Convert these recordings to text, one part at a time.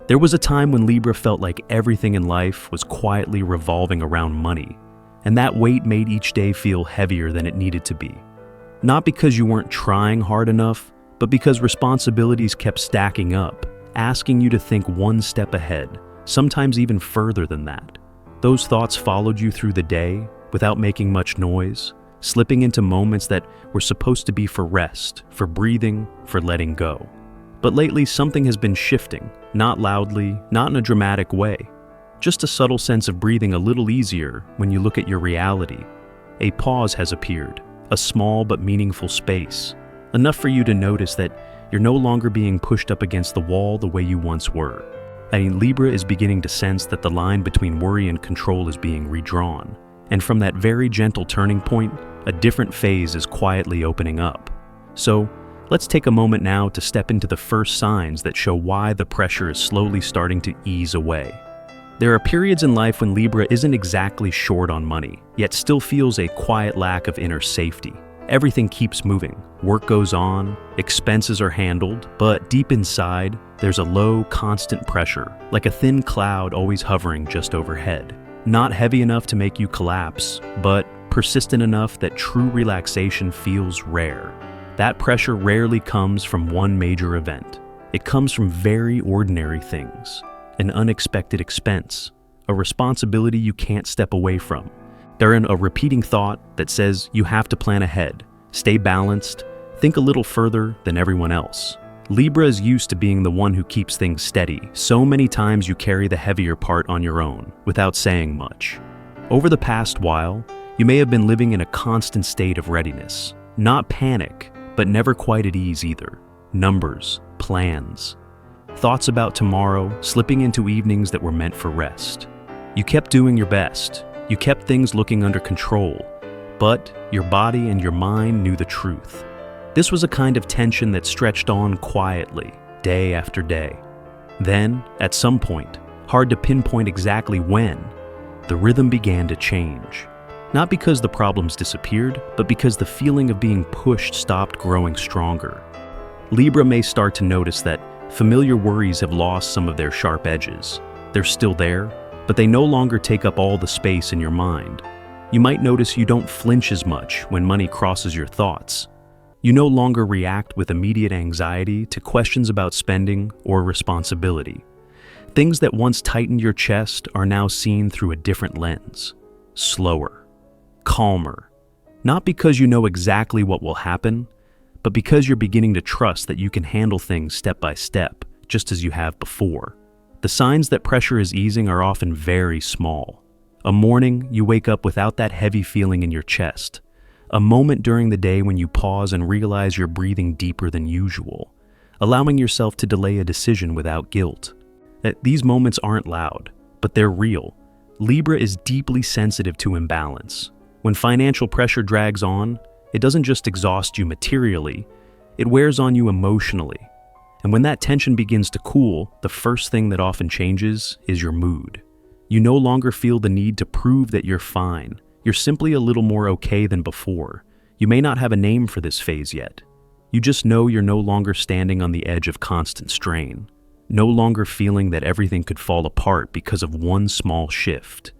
There was a time when Libra felt like everything in life was quietly revolving around money, and that weight made each day feel heavier than it needed to be. Not because you weren't trying hard enough, but because responsibilities kept stacking up, asking you to think one step ahead, sometimes even further than that. Those thoughts followed you through the day without making much noise, slipping into moments that were supposed to be for rest, for breathing, for letting go. But lately, something has been shifting, not loudly, not in a dramatic way. Just a subtle sense of breathing a little easier when you look at your reality. A pause has appeared, a small but meaningful space, enough for you to notice that you're no longer being pushed up against the wall the way you once were. Libra is beginning to sense that the line between worry and control is being redrawn. And from that very gentle turning point, a different phase is quietly opening up. So, let's take a moment now to step into the first signs that show why the pressure is slowly starting to ease away. There are periods in life when Libra isn't exactly short on money, yet still feels a quiet lack of inner safety. Everything keeps moving, work goes on, expenses are handled, but deep inside, there's a low, constant pressure, like a thin cloud always hovering just overhead. Not heavy enough to make you collapse, but persistent enough that true relaxation feels rare. That pressure rarely comes from one major event. It comes from very ordinary things. An unexpected expense, a responsibility you can't step away from. They're in a repeating thought that says you have to plan ahead, stay balanced, think a little further than everyone else. Libra is used to being the one who keeps things steady. So many times you carry the heavier part on your own, without saying much. Over the past while, you may have been living in a constant state of readiness. Not panic, but never quite at ease either. Numbers, plans, thoughts about tomorrow slipping into evenings that were meant for rest. You kept doing your best. You kept things looking under control, but your body and your mind knew the truth. This was a kind of tension that stretched on quietly, day after day. Then, at some point, hard to pinpoint exactly when, the rhythm began to change. Not because the problems disappeared, but because the feeling of being pushed stopped growing stronger. Libra may start to notice that familiar worries have lost some of their sharp edges. They're still there, but they no longer take up all the space in your mind. You might notice you don't flinch as much when money crosses your thoughts. You no longer react with immediate anxiety to questions about spending or responsibility. Things that once tightened your chest are now seen through a different lens. Slower, calmer. Not because you know exactly what will happen, but because you're beginning to trust that you can handle things step by step, just as you have before. The signs that pressure is easing are often very small. A morning you wake up without that heavy feeling in your chest. A moment during the day when you pause and realize you're breathing deeper than usual, allowing yourself to delay a decision without guilt. These moments aren't loud, but they're real. Libra is deeply sensitive to imbalance. When financial pressure drags on, it doesn't just exhaust you materially, it wears on you emotionally. And when that tension begins to cool, the first thing that often changes is your mood. You no longer feel the need to prove that you're fine. You're simply a little more okay than before. You may not have a name for this phase yet. You just know you're no longer standing on the edge of constant strain. No longer feeling that everything could fall apart because of one small shift.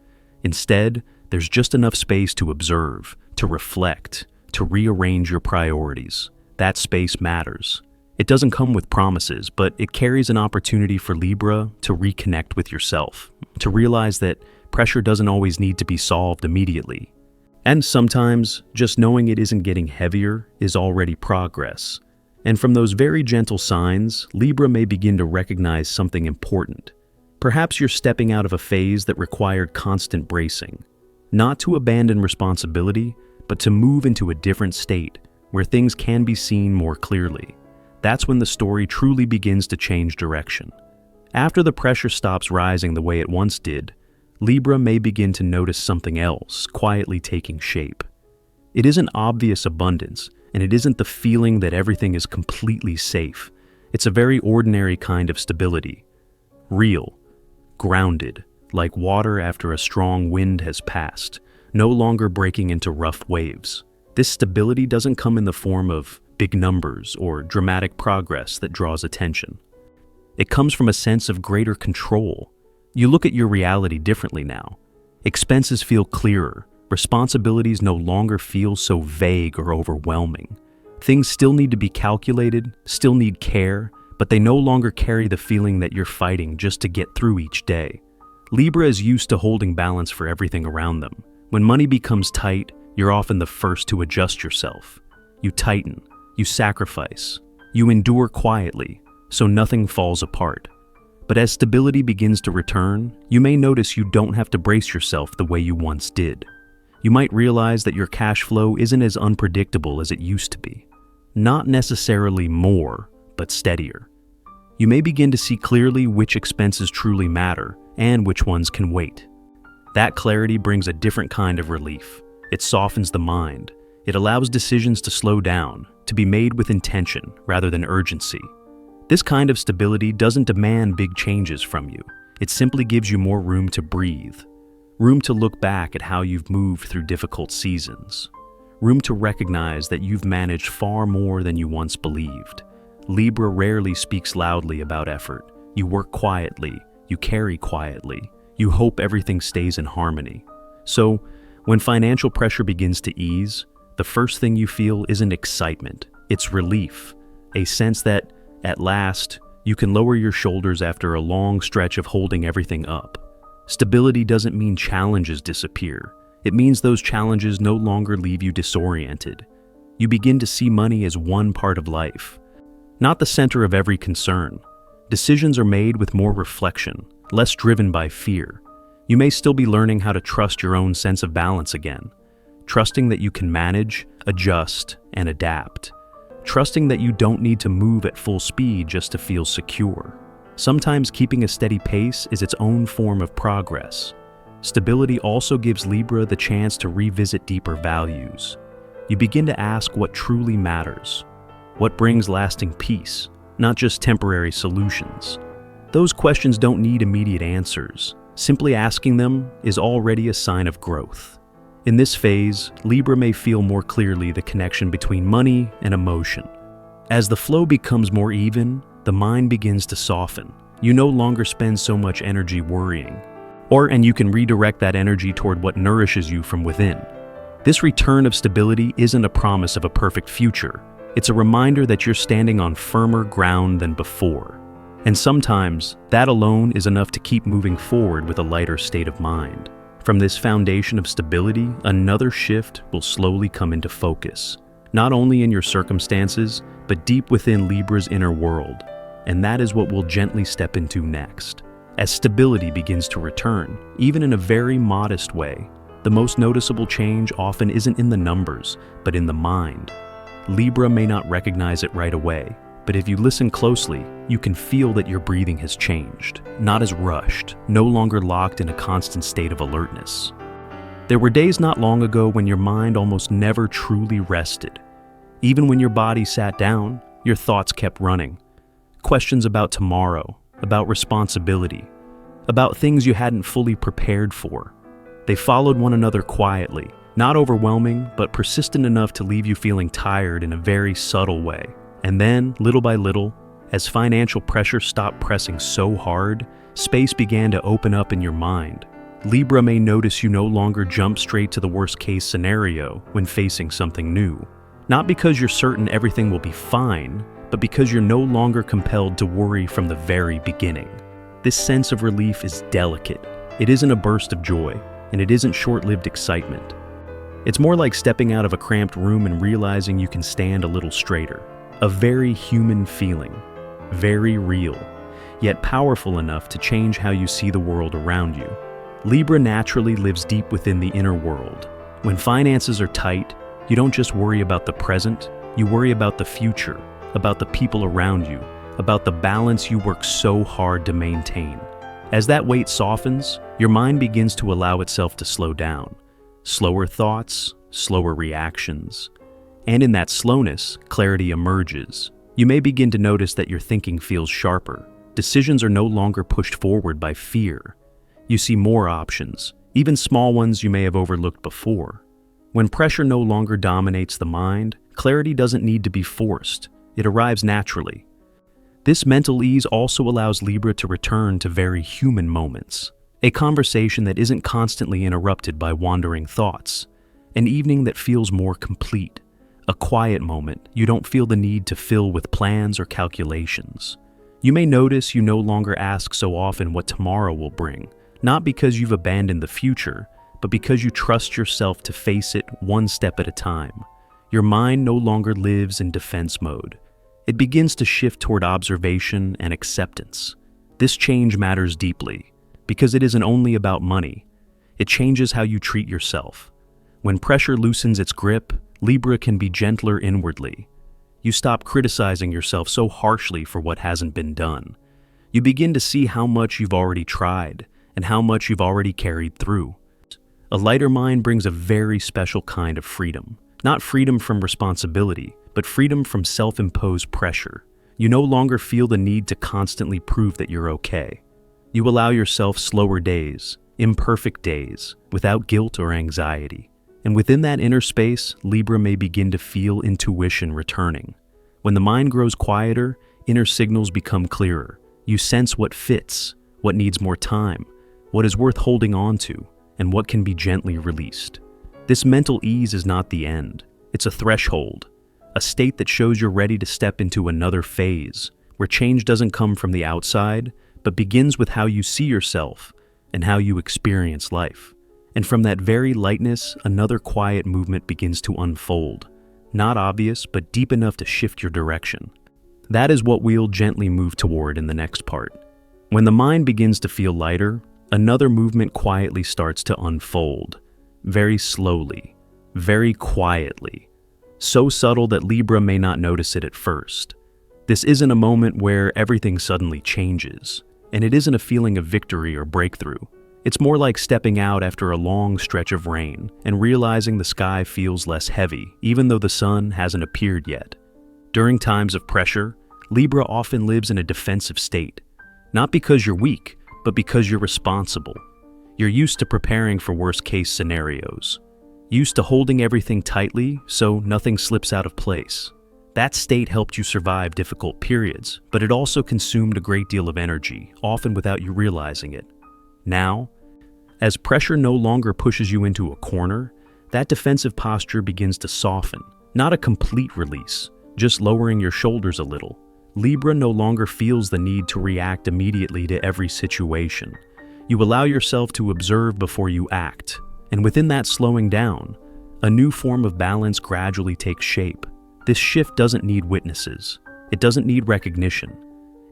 Instead, there's just enough space to observe, to reflect, to rearrange your priorities. That space matters. It doesn't come with promises, but it carries an opportunity for Libra to reconnect with yourself, to realize that pressure doesn't always need to be solved immediately. And sometimes, just knowing it isn't getting heavier is already progress. And from those very gentle signs, Libra may begin to recognize something important. Perhaps you're stepping out of a phase that required constant bracing. Not to abandon responsibility, but to move into a different state, where things can be seen more clearly. That's when the story truly begins to change direction. After the pressure stops rising the way it once did, Libra may begin to notice something else quietly taking shape. It isn't obvious abundance, and it isn't the feeling that everything is completely safe. It's a very ordinary kind of stability. Real, grounded, like water after a strong wind has passed, no longer breaking into rough waves. This stability doesn't come in the form of big numbers or dramatic progress that draws attention. It comes from a sense of greater control. You look at your reality differently now. Expenses feel clearer. Responsibilities no longer feel so vague or overwhelming. Things still need to be calculated, still need care, but they no longer carry the feeling that you're fighting just to get through each day. Libra is used to holding balance for everything around them. When money becomes tight, you're often the first to adjust yourself. You tighten, you sacrifice, you endure quietly, so nothing falls apart. But as stability begins to return, you may notice you don't have to brace yourself the way you once did. You might realize that your cash flow isn't as unpredictable as it used to be. Not necessarily more, but steadier. You may begin to see clearly which expenses truly matter and which ones can wait. That clarity brings a different kind of relief. It softens the mind. It allows decisions to slow down, to be made with intention rather than urgency. This kind of stability doesn't demand big changes from you. It simply gives you more room to breathe. Room to look back at how you've moved through difficult seasons. Room to recognize that you've managed far more than you once believed. Libra rarely speaks loudly about effort. You work quietly. You carry quietly. You hope everything stays in harmony. So, when financial pressure begins to ease, the first thing you feel isn't excitement. It's relief. A sense that, at last, you can lower your shoulders after a long stretch of holding everything up. Stability doesn't mean challenges disappear. It means those challenges no longer leave you disoriented. You begin to see money as one part of life, not the center of every concern. Decisions are made with more reflection, less driven by fear. You may still be learning how to trust your own sense of balance again, trusting that you can manage, adjust, and adapt. Trusting that you don't need to move at full speed just to feel secure. Sometimes keeping a steady pace is its own form of progress. Stability also gives Libra the chance to revisit deeper values. You begin to ask what truly matters. What brings lasting peace, not just temporary solutions. Those questions don't need immediate answers. Simply asking them is already a sign of growth. In this phase, Libra may feel more clearly the connection between money and emotion. As the flow becomes more even, the mind begins to soften. You no longer spend so much energy worrying. And you can redirect that energy toward what nourishes you from within. This return of stability isn't a promise of a perfect future. It's a reminder that you're standing on firmer ground than before. And sometimes, that alone is enough to keep moving forward with a lighter state of mind. From this foundation of stability, another shift will slowly come into focus, not only in your circumstances, but deep within Libra's inner world. And that is what we'll gently step into next. As stability begins to return, even in a very modest way, the most noticeable change often isn't in the numbers, but in the mind. Libra may not recognize it right away, but if you listen closely, you can feel that your breathing has changed, not as rushed, no longer locked in a constant state of alertness. There were days not long ago when your mind almost never truly rested. Even when your body sat down, your thoughts kept running. Questions about tomorrow, about responsibility, about things you hadn't fully prepared for. They followed one another quietly, not overwhelming, but persistent enough to leave you feeling tired in a very subtle way. And then, little by little, as financial pressure stopped pressing so hard, space began to open up in your mind. Libra may notice you no longer jump straight to the worst-case scenario when facing something new. Not because you're certain everything will be fine, but because you're no longer compelled to worry from the very beginning. This sense of relief is delicate. It isn't a burst of joy, and it isn't short-lived excitement. It's more like stepping out of a cramped room and realizing you can stand a little straighter. A very human feeling, very real, yet powerful enough to change how you see the world around you. Libra naturally lives deep within the inner world. When finances are tight, you don't just worry about the present, you worry about the future, about the people around you, about the balance you work so hard to maintain. As that weight softens, your mind begins to allow itself to slow down. Slower thoughts, slower reactions. And in that slowness, clarity emerges. You may begin to notice that your thinking feels sharper. Decisions are no longer pushed forward by fear. You see more options, even small ones you may have overlooked before. When pressure no longer dominates the mind, clarity doesn't need to be forced. It arrives naturally. This mental ease also allows Libra to return to very human moments. A conversation that isn't constantly interrupted by wandering thoughts. An evening that feels more complete. A quiet moment you don't feel the need to fill with plans or calculations. You may notice you no longer ask so often what tomorrow will bring, not because you've abandoned the future, but because you trust yourself to face it one step at a time. Your mind no longer lives in defense mode. It begins to shift toward observation and acceptance. This change matters deeply, because it isn't only about money. It changes how you treat yourself. When pressure loosens its grip, Libra can be gentler inwardly. You stop criticizing yourself so harshly for what hasn't been done. You begin to see how much you've already tried and how much you've already carried through. A lighter mind brings a very special kind of freedom. Not freedom from responsibility, but freedom from self-imposed pressure. You no longer feel the need to constantly prove that you're okay. You allow yourself slower days, imperfect days, without guilt or anxiety. And within that inner space, Libra may begin to feel intuition returning. When the mind grows quieter, inner signals become clearer. You sense what fits, what needs more time, what is worth holding on to, and what can be gently released. This mental ease is not the end. It's a threshold, a state that shows you're ready to step into another phase, where change doesn't come from the outside, but begins with how you see yourself and how you experience life. And from that very lightness, another quiet movement begins to unfold. Not obvious, but deep enough to shift your direction. That is what we'll gently move toward in the next part. When the mind begins to feel lighter, another movement quietly starts to unfold. Very slowly, very quietly. So subtle that Libra may not notice it at first. This isn't a moment where everything suddenly changes, and it isn't a feeling of victory or breakthrough. It's more like stepping out after a long stretch of rain and realizing the sky feels less heavy, even though the sun hasn't appeared yet. During times of pressure, Libra often lives in a defensive state. Not because you're weak, but because you're responsible. You're used to preparing for worst-case scenarios. Used to holding everything tightly so nothing slips out of place. That state helped you survive difficult periods, but it also consumed a great deal of energy, often without you realizing it. Now, as pressure no longer pushes you into a corner, that defensive posture begins to soften. Not a complete release, just lowering your shoulders a little. Libra no longer feels the need to react immediately to every situation. You allow yourself to observe before you act, and within that slowing down, a new form of balance gradually takes shape. This shift doesn't need witnesses. It doesn't need recognition.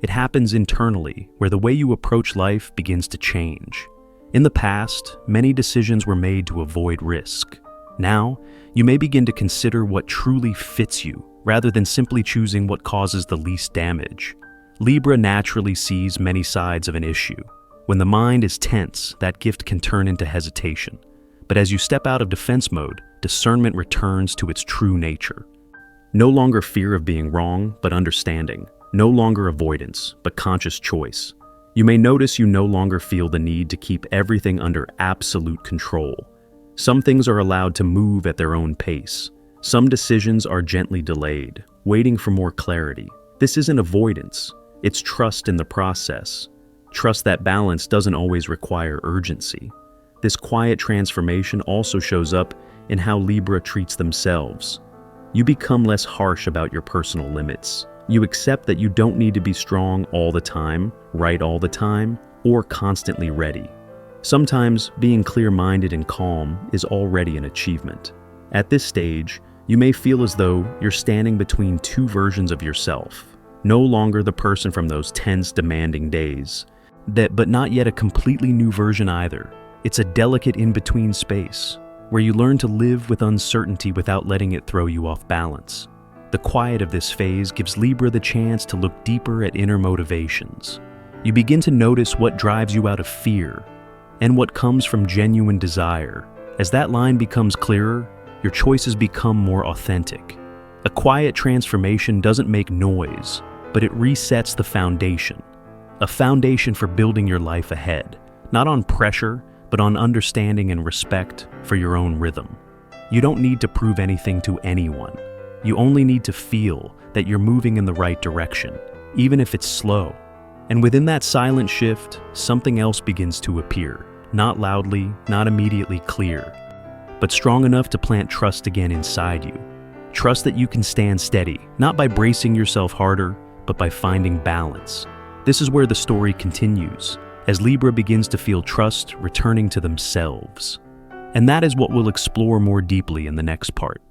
It happens internally, where the way you approach life begins to change. In the past, many decisions were made to avoid risk. Now, you may begin to consider what truly fits you, rather than simply choosing what causes the least damage. Libra naturally sees many sides of an issue. When the mind is tense, that gift can turn into hesitation. But as you step out of defense mode, discernment returns to its true nature. No longer fear of being wrong, but understanding. No longer avoidance, but conscious choice. You may notice you no longer feel the need to keep everything under absolute control. Some things are allowed to move at their own pace. Some decisions are gently delayed, waiting for more clarity. This isn't avoidance, it's trust in the process. Trust that balance doesn't always require urgency. This quiet transformation also shows up in how Libra treats themselves. You become less harsh about your personal limits. You accept that you don't need to be strong all the time, right all the time, or constantly ready. Sometimes being clear-minded and calm is already an achievement. At this stage, you may feel as though you're standing between two versions of yourself. No longer the person from those tense, demanding days, but not yet a completely new version either. It's a delicate in-between space, where you learn to live with uncertainty without letting it throw you off balance. The quiet of this phase gives Libra the chance to look deeper at inner motivations. You begin to notice what drives you out of fear and what comes from genuine desire. As that line becomes clearer, your choices become more authentic. A quiet transformation doesn't make noise, but it resets the foundation. A foundation for building your life ahead, not on pressure, but on understanding and respect for your own rhythm. You don't need to prove anything to anyone. You only need to feel that you're moving in the right direction, even if it's slow. And within that silent shift, something else begins to appear, not loudly, not immediately clear, but strong enough to plant trust again inside you. Trust that you can stand steady, not by bracing yourself harder, but by finding balance. This is where the story continues, as Libra begins to feel trust returning to themselves. And that is what we'll explore more deeply in the next part.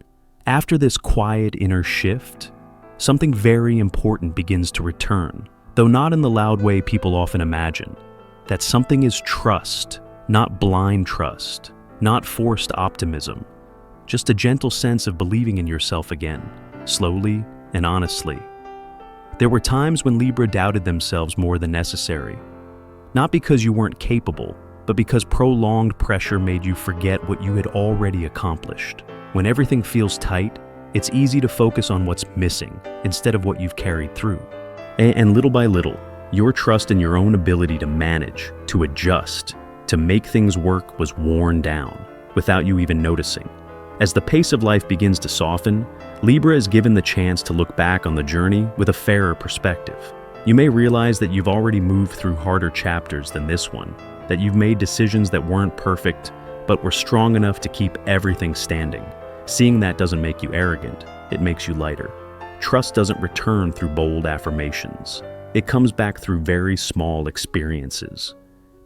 After this quiet inner shift, something very important begins to return, though not in the loud way people often imagine. That something is trust, not blind trust, not forced optimism, just a gentle sense of believing in yourself again, slowly and honestly. There were times when Libra doubted themselves more than necessary, not because you weren't capable, but because prolonged pressure made you forget what you had already accomplished. When everything feels tight, it's easy to focus on what's missing instead of what you've carried through. And little by little, your trust in your own ability to manage, to adjust, to make things work was worn down without you even noticing. As the pace of life begins to soften, Libra is given the chance to look back on the journey with a fairer perspective. You may realize that you've already moved through harder chapters than this one, that you've made decisions that weren't perfect, but were strong enough to keep everything standing. Seeing that doesn't make you arrogant, it makes you lighter. Trust doesn't return through bold affirmations. It comes back through very small experiences.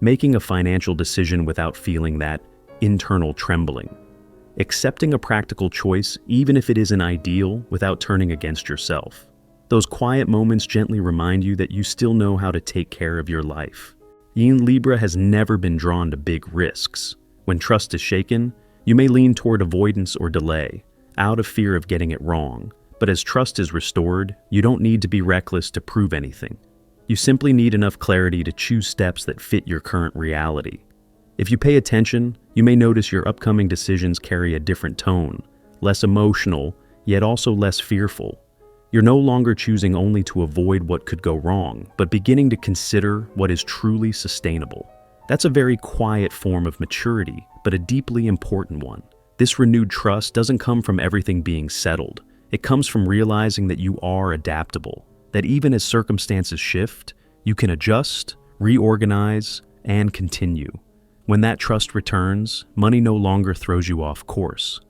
Making a financial decision without feeling that internal trembling. Accepting a practical choice, even if it isn't ideal, without turning against yourself. Those quiet moments gently remind you that you still know how to take care of your life. Libra has never been drawn to big risks. When trust is shaken, you may lean toward avoidance or delay, out of fear of getting it wrong. But as trust is restored, you don't need to be reckless to prove anything. You simply need enough clarity to choose steps that fit your current reality. If you pay attention, you may notice your upcoming decisions carry a different tone, less emotional, yet also less fearful. You're no longer choosing only to avoid what could go wrong, but beginning to consider what is truly sustainable. That's a very quiet form of maturity, but a deeply important one. This renewed trust doesn't come from everything being settled. It comes from realizing that you are adaptable, that even as circumstances shift, you can adjust, reorganize, and continue. When that trust returns, money no longer throws you off course.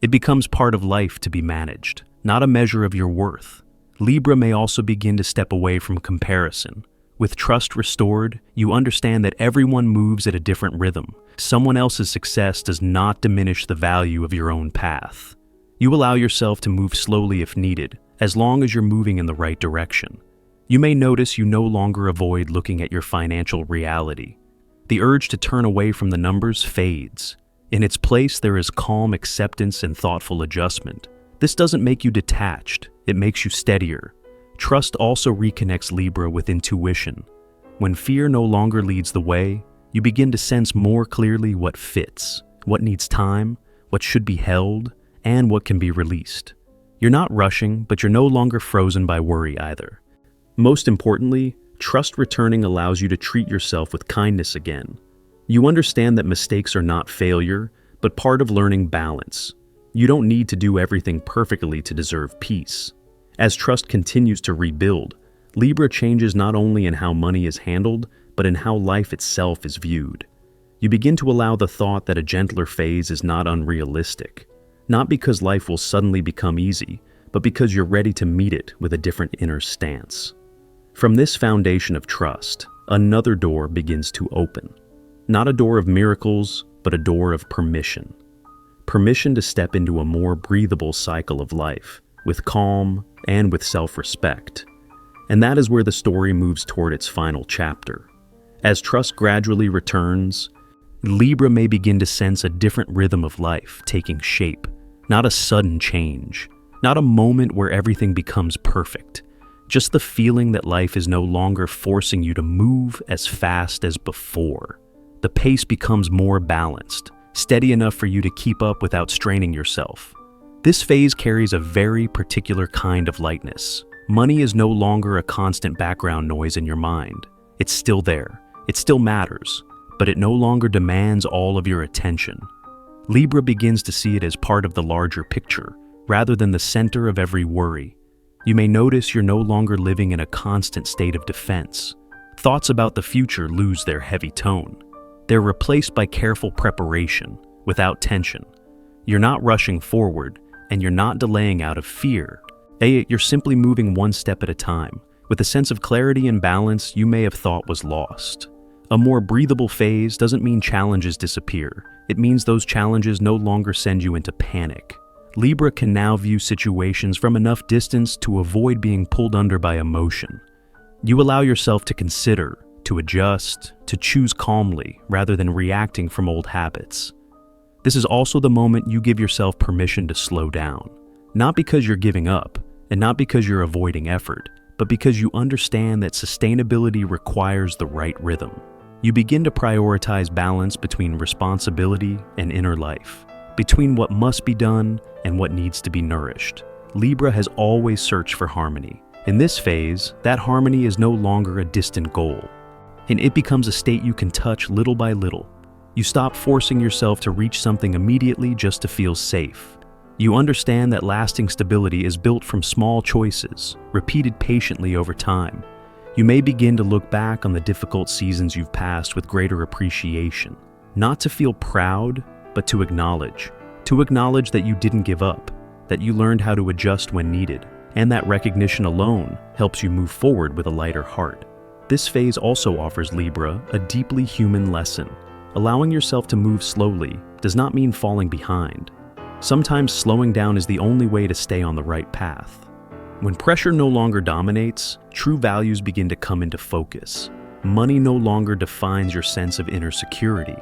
It becomes part of life to be managed, not a measure of your worth. Libra may also begin to step away from comparison. With trust restored, you understand that everyone moves at a different rhythm. Someone else's success does not diminish the value of your own path. You allow yourself to move slowly if needed, as long as you're moving in the right direction. You may notice you no longer avoid looking at your financial reality. The urge to turn away from the numbers fades. In its place, there is calm acceptance and thoughtful adjustment. This doesn't make you detached, it makes you steadier. Trust also reconnects Libra with intuition. When fear no longer leads the way, you begin to sense more clearly what fits, what needs time, what should be held, and what can be released. You're not rushing, but you're no longer frozen by worry either. Most importantly, trust returning allows you to treat yourself with kindness again. You understand that mistakes are not failure, but part of learning balance. You don't need to do everything perfectly to deserve peace. As trust continues to rebuild, Libra changes not only in how money is handled, but in how life itself is viewed. You begin to allow the thought that a gentler phase is not unrealistic. Not because life will suddenly become easy, but because you're ready to meet it with a different inner stance. From this foundation of trust, another door begins to open. Not a door of miracles, but a door of permission. Permission to step into a more breathable cycle of life, with calm and with self-respect. And that is where the story moves toward its final chapter. As trust gradually returns, Libra may begin to sense a different rhythm of life taking shape. Not a sudden change, not a moment where everything becomes perfect, just the feeling that life is no longer forcing you to move as fast as before. The pace becomes more balanced, steady enough for you to keep up without straining yourself. This phase carries a very particular kind of lightness. Money is no longer a constant background noise in your mind. It's still there, it still matters, but it no longer demands all of your attention. Libra begins to see it as part of the larger picture, rather than the center of every worry. You may notice you're no longer living in a constant state of defense. Thoughts about the future lose their heavy tone. They're replaced by careful preparation, without tension. You're not rushing forward, and you're not delaying out of fear. You're simply moving one step at a time, with a sense of clarity and balance you may have thought was lost. A more breathable phase doesn't mean challenges disappear. It means those challenges no longer send you into panic. Libra can now view situations from enough distance to avoid being pulled under by emotion. You allow yourself to consider, to adjust, to choose calmly rather than reacting from old habits. This is also the moment you give yourself permission to slow down. Not because you're giving up, and not because you're avoiding effort, but because you understand that sustainability requires the right rhythm. You begin to prioritize balance between responsibility and inner life, between what must be done and what needs to be nourished. Libra has always searched for harmony. In this phase, that harmony is no longer a distant goal, and it becomes a state you can touch little by little. You stop forcing yourself to reach something immediately just to feel safe. You understand that lasting stability is built from small choices, repeated patiently over time. You may begin to look back on the difficult seasons you've passed with greater appreciation, not to feel proud, but to acknowledge that you didn't give up, that you learned how to adjust when needed, and that recognition alone helps you move forward with a lighter heart. This phase also offers Libra a deeply human lesson. Allowing yourself to move slowly does not mean falling behind. Sometimes slowing down is the only way to stay on the right path. When pressure no longer dominates, true values begin to come into focus. Money no longer defines your sense of inner security.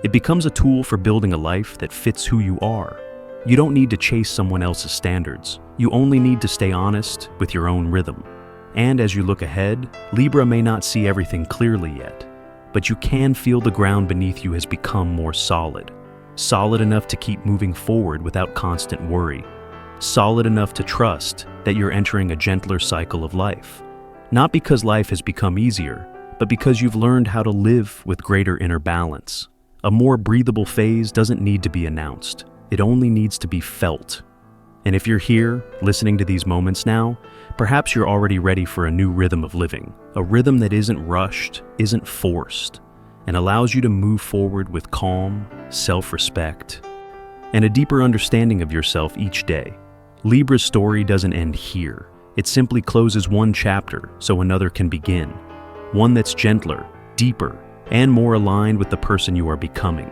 It becomes a tool for building a life that fits who you are. You don't need to chase someone else's standards. You only need to stay honest with your own rhythm. And as you look ahead, Libra may not see everything clearly yet, but you can feel the ground beneath you has become more solid. Solid enough to keep moving forward without constant worry. Solid enough to trust that you're entering a gentler cycle of life. Not because life has become easier, but because you've learned how to live with greater inner balance. A more breathable phase doesn't need to be announced. It only needs to be felt. And if you're here, listening to these moments now, perhaps you're already ready for a new rhythm of living. A rhythm that isn't rushed, isn't forced, and allows you to move forward with calm, self-respect, and a deeper understanding of yourself each day. Libra's story doesn't end here. It simply closes one chapter so another can begin. One that's gentler, deeper, and more aligned with the person you are becoming.